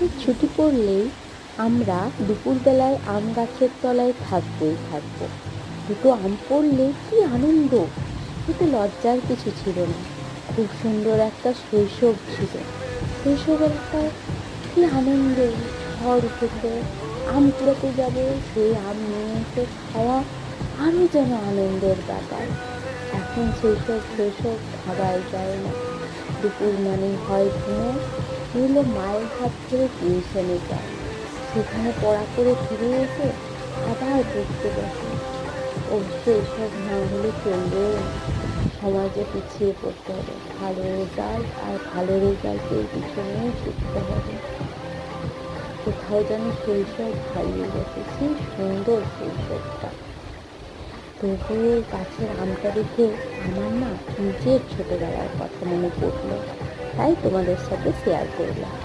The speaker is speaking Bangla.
ক্লাসের ছুটি পড়লেই আমরা দুপুরবেলায় আম গাছের তলায় থাকবো। দুটো আম পড়লে কি আনন্দ! এতে লজ্জার কিছু ছিল না। খুব সুন্দর একটা শৈশব ছিল। শৈশবের একটা কি আনন্দ! ঝড় উঠেছে, আম কুড়াতে যাবো, সেই আম নিয়ে এসে খাওয়া আরও যেন আনন্দের ব্যাপার। এখন সেইসব শৈশব ভাবাই যায় না। দুপুর মানে হয় ঘুমো, নইলে মায়ের হাত ধরে টিউশনে যায়, সেখানে পড়া করে ফিরে এসে আবার পড়তে বসে। অবশ্য এসব না হলে চলবেও না। সমাজে পিছিয়ে পড়তে হবে, ভালো রেজাল্ট আর ভালো রেজাল্টের পিছনেই ছুটতে হবে। কোথাও যেন শৈশব হারিয়ে গেছে, সেই সুন্দর শৈশবটা। তবুও গাছের আমটা দেখে আমার না নিজের ছোটবেলার কথা মনে পড়লো, তাই তোমাদের সাথে শেয়ার করলাম।